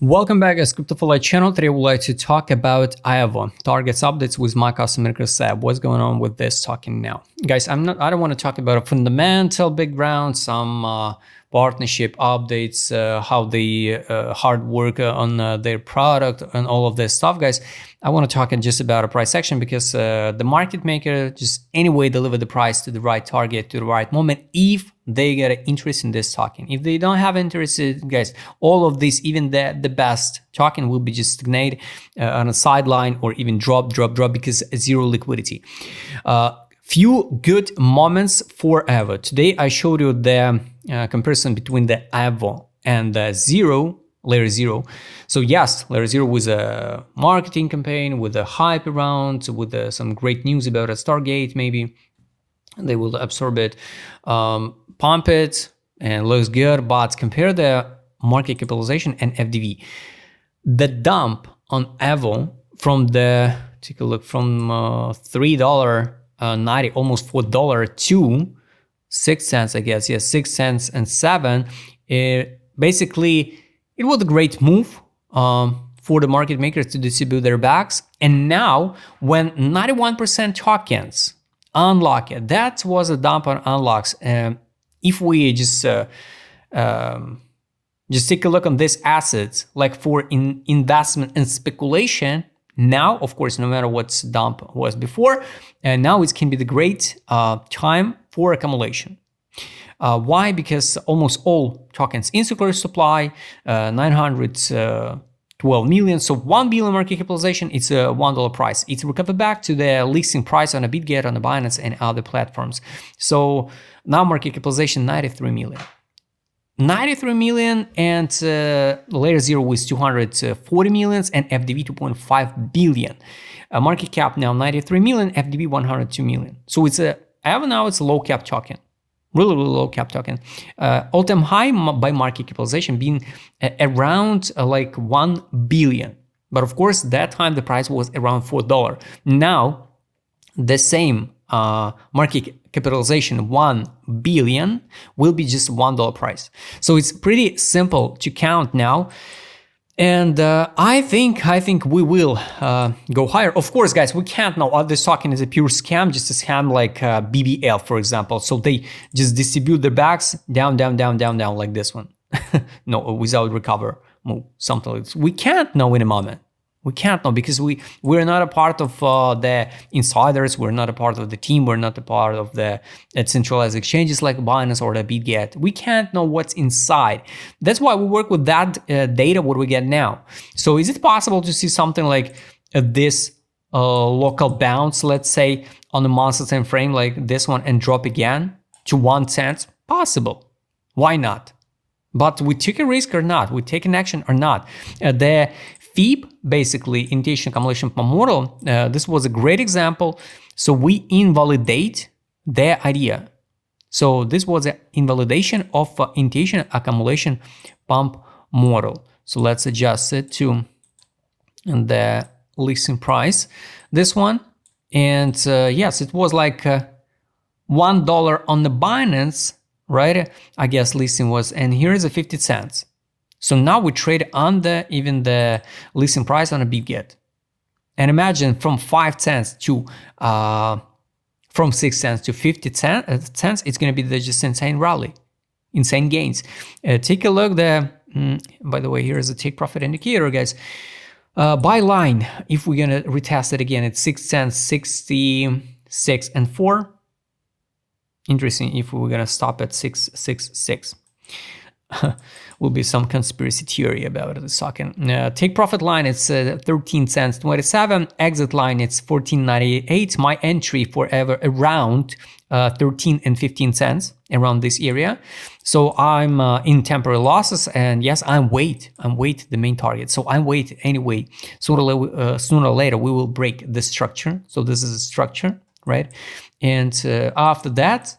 Welcome back guys, Crypto4Life channel. Today we'd like to talk about AEVO targets updates with my customer Seb. What's going on with this token now, guys? I don't want to talk about a fundamental background, some partnership updates, how they hard work on their product and all of this stuff, guys. I want to talk just about a price action because the market maker just anyway deliver the price to the right target to the right moment if they get an interest in this token. If they don't have interest, guys, all of this, even the best token will be just stagnate on a sideline or even drop because zero liquidity. Few good moments for AEVO. Today I showed you the comparison between the AEVO and the layer zero. So yes, layer zero was a marketing campaign with a hype around, with some great news about a Stargate. Maybe they will absorb it, pump it, and looks good. But compare the market capitalization and FDV. The dump on AEVO from the, take a look, from $3.90, almost $4 to 6 cents, I guess. Yes, 6 cents and 7. Basically, it was a great move for the market makers to distribute their bags. And now, when 91% tokens unlock it, that was a dump on unlocks. If we just take a look on this assets, like for investment and speculation, now, of course, no matter what dump was before, and now it can be the great time for accumulation. Why? Because almost all tokens in circular supply, 912 million, so 1 billion market capitalization, it's a $1 price. It's recovered back to the listing price on a BitGet, on the Binance and other platforms. So now market capitalization 93 million. 93 million and layer zero with 240 millions and FDV 2.5 billion. Market cap now 93 million, FDV 102 million. So it's now it's a low cap token. Really low cap token. All-time high by market capitalization being around like 1 billion. But of course, that time the price was around $4. Now, the same market capitalization 1 billion will be just $1 price. So it's pretty simple to count now. And I think we will go higher. Of course, guys, we can't know. This token is a pure scam, just a scam like BBL, for example. So they just distribute their bags down like this one. No, without recover move, something like this. We can't know in a moment. We can't know because we're not a part of the insiders. We're not a part of the team. We're not a part of the centralized exchanges like Binance or the BitGet. We can't know what's inside. That's why we work with that data, what we get now. So is it possible to see something like this local bounce, let's say, on a monthly time frame like this one and drop again to 1 cent? Possible. Why not? But we take a risk or not? We take an action or not? The FEEP, basically intention accumulation pump model, this was a great example. So we invalidate their idea. So this was an invalidation of intention accumulation pump model. So let's adjust it to the listing price, this one. And yes, it was like $1 on the Binance, right? I guess listing was, and here is a 50 cents. So now we trade on even the listing price on a BitGet. And imagine from 5 cents to from 6 cents to 50 cents, it's going to be just insane rally, insane gains. Take a look there. By the way, here is a take profit indicator, guys. Buy line, if we're going to retest it again, it's 6 cents, 66 and 4. Interesting if we're going to stop at 666. Will be some conspiracy theory about this token. Take profit line, it's 13 cents 27. Exit line, it's 14.98. My entry forever around 13 and 15 cents around this area. So I'm in temporary losses, and yes, I'm wait the main target. So I'm wait anyway. Sooner or later we will break the structure. So this is a structure, right? And after that,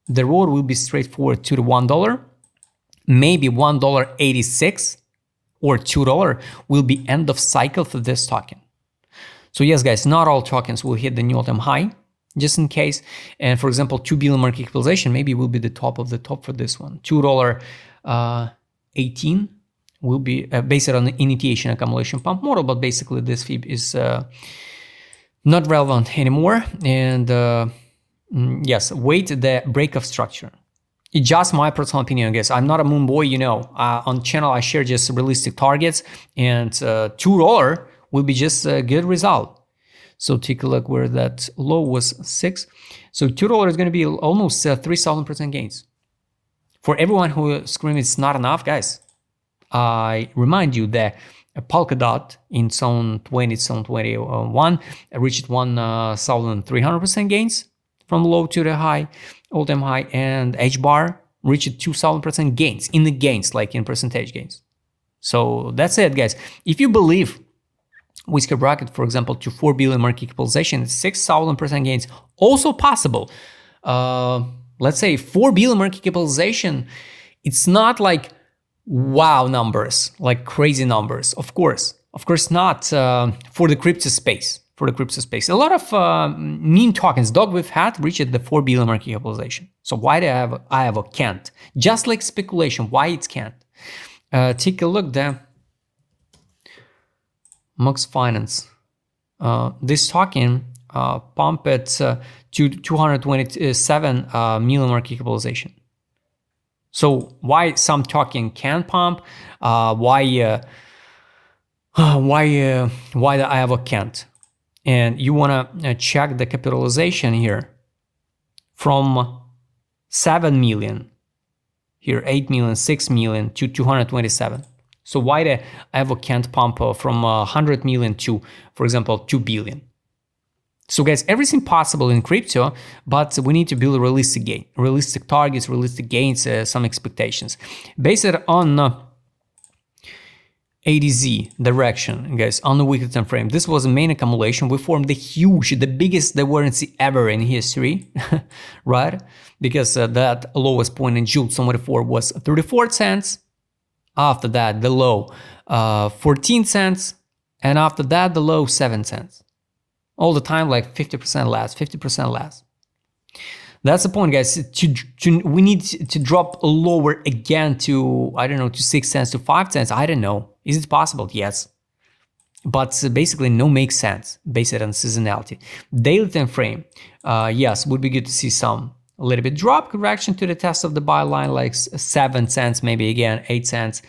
the road will be straightforward to the $1. Maybe $1.86 or $2 will be end of cycle for this token. So yes, guys, not all tokens will hit the new all-time high, just in case. And for example, 2 billion market capitalization maybe will be the top of the top for this one. $2.18 will be based on the initiation accumulation pump model, but basically this fib is not relevant anymore. And yes, wait the break of structure. It's just my personal opinion, guys. I'm not a moon boy, you know. On channel, I share just realistic targets, and $2 will be just a good result. So take a look where that low was 6. So $2 is going to be almost 3,000% gains. For everyone who screams it's not enough, guys, I remind you that a Polkadot in zone 20, zone 21 reached 1,300% gains from low to the high, all-time high, and H-bar reached 2,000% gains in the gains, like in percentage gains. So that's it, guys. If you believe with Skyrocketing, for example, to 4 billion market capitalization, 6,000% gains also possible. Let's say 4 billion market capitalization, it's not like wow numbers, like crazy numbers, of course not for the crypto space. A lot of meme tokens, Dogwave hat, reached the 4 billion market capitalization. So why do AEVO can't? Just like speculation, why it can't? Take a look there. Mox Finance. This token pumped to 227 million market capitalization. So why some token can pump? Why the AEVO can't? And you wanna check the capitalization here from 7 million, here 8 million, 6 million to 227. So why the AEVO can't pump from 100 million to, for example, 2 billion? So guys, everything possible in crypto, but we need to build a realistic targets, realistic gains, some expectations. Based on ADZ direction, guys, on the weekly time frame. This was a main accumulation. We formed the biggest divergence ever in history, right? Because that lowest point in June 24 was 34 cents. After that, the low 14 cents. And after that, the low 7 cents. All the time, like 50% less. That's the point, guys. We need to drop lower again to, I don't know, to 6 cents, to 5 cents. I don't know. Is it possible? Yes. But basically, no makes sense based on seasonality. Daily time frame, yes, would be good to see a little bit drop correction to the test of the buy line, like 7 cents, maybe again 8 cents,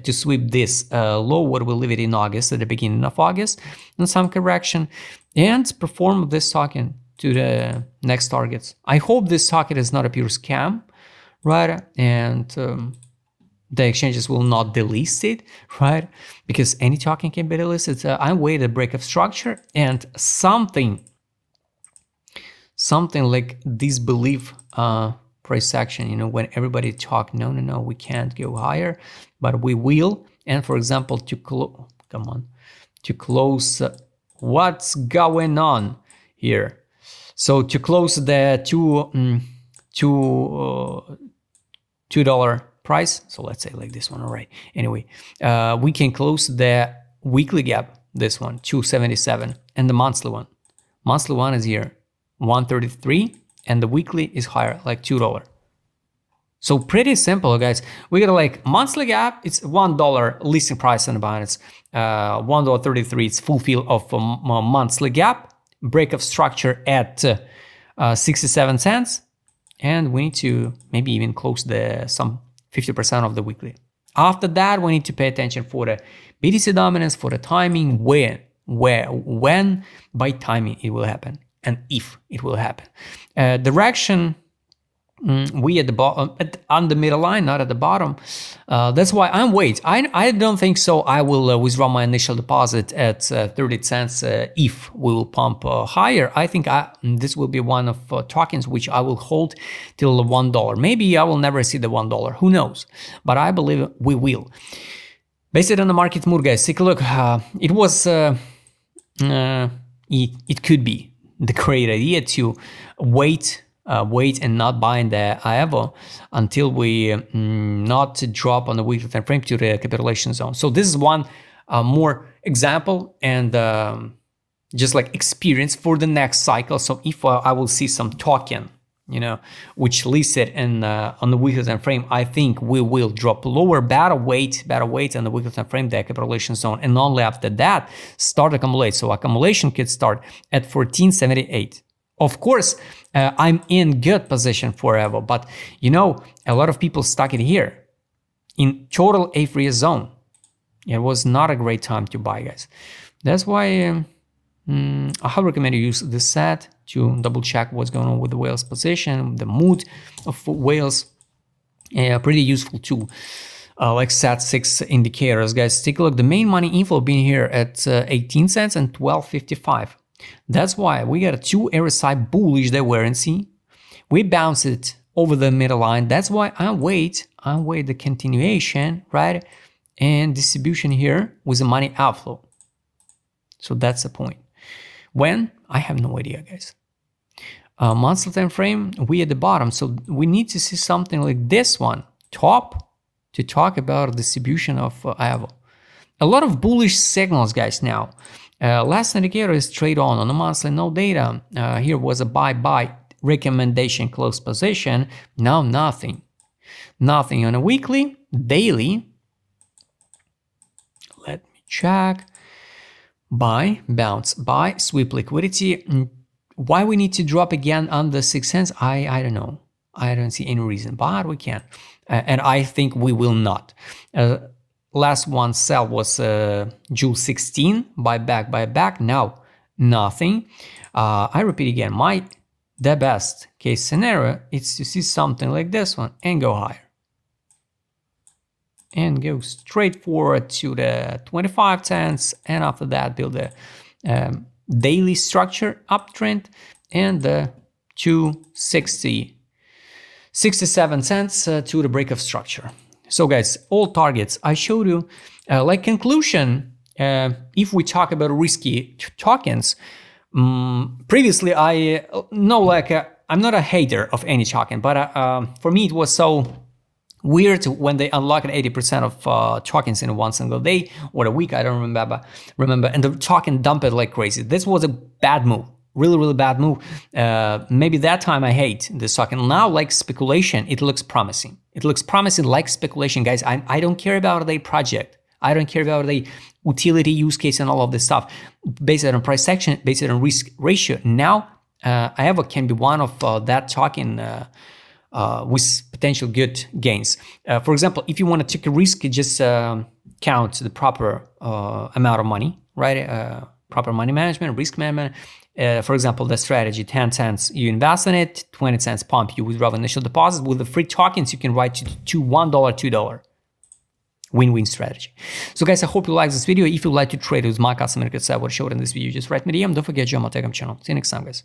to sweep this low, what we'll leave it in August, at the beginning of August, and some correction, and perform this token to the next targets. I hope this token is not a pure scam, right? And the exchanges will not delist it, right? Because any token can be delisted. I'm waiting the break of structure and something like disbelief price action, you know, when everybody talk, no, we can't go higher, but we will. And for example, to close, what's going on here? So to close the $2 price, so let's say like this one, all right. Anyway, we can close the weekly gap, this one, 277, and the monthly one. Monthly one is here, 133, and the weekly is higher, like $2. So pretty simple, guys. We got like monthly gap, it's $1 listing price on the Binance, $1.33, it's fulfill of a monthly gap, break of structure at 67 cents, and we need to maybe even close some 50% of the weekly. After that, we need to pay attention for the BTC dominance, for the timing, when by timing it will happen, and if it will happen. Direction, we at the bottom, on the middle line, not at the bottom. That's why I'm wait. I don't think so. I will withdraw my initial deposit at 30 cents if we will pump higher. I think this will be one of tokens which I will hold till $1. Maybe I will never see the $1. Who knows? But I believe we will. Based on the market mood, guys, take a look. It was it could be the great idea to wait and not buy in the AEVO until we not drop on the weekly time frame to the capitulation zone. So this is one more example and just like experience for the next cycle. So if I will see some token which listed in on the weekly time frame. I think we will drop lower, better weight on the weekly time frame, the capitulation zone, and only after that start accumulate. So accumulation could start at 1478. Of course, I'm in good position for AEVO, but a lot of people stuck it here in total A3 zone. It was not a great time to buy, guys. That's why I highly recommend you use this set to double check what's going on with the whale's position, the mood of whales. Pretty useful tool, like set 6 indicators, guys. Take a look. The main money inflow being here at 18 cents and 12.55. That's why we got a 2 RSI bullish divergence. We bounced it over the middle line. That's why I wait the continuation, right? And distribution here with the money outflow. So that's the point. When? I have no idea, guys. Monthly time frame, we at the bottom. So we need to see something like this one, top, to talk about distribution of AEVO. A lot of bullish signals, guys, now. Last indicator is trade on the monthly, no data. Here was a buy recommendation, close position. Now nothing. Nothing on a weekly, daily. Let me check. Buy, bounce, buy, sweep liquidity. Why we need to drop again under 6 cents? I don't know. I don't see any reason, but we can. And I think we will not. Last one sell was June 16, buy back. Now, nothing. I repeat again, the best case scenario is to see something like this one and go higher. And go straight forward to the 25 cents, and after that build a daily structure uptrend and the 267 cents to the break of structure. So guys, all targets I showed you. Like conclusion, if we talk about risky tokens, previously I'm not a hater of any token, but for me it was so weird when they unlocked 80% of tokens in one single day or a week, I don't remember, and the token dumped it like crazy. This was a bad move, really bad move. Maybe that time I hate this token. Now, like speculation, it looks promising. It looks promising like speculation, guys. I don't care about the project. I don't care about the utility use case and all of this stuff. Based on price action, based on risk ratio. Now, AEVO can be one of that token with potential good gains. For example, if you want to take a risk, just count the proper amount of money, right? Proper money management, risk management. For example, the strategy, 10 cents, you invest in it, 20 cents pump, you withdraw the initial deposit. With the free tokens, you can write to $1, $2. Win-win strategy. So guys, I hope you like this video. If you like to trade with my custom market set, what I showed in this video, just write me DM. Don't forget, join my Telegram channel. See you next time, guys.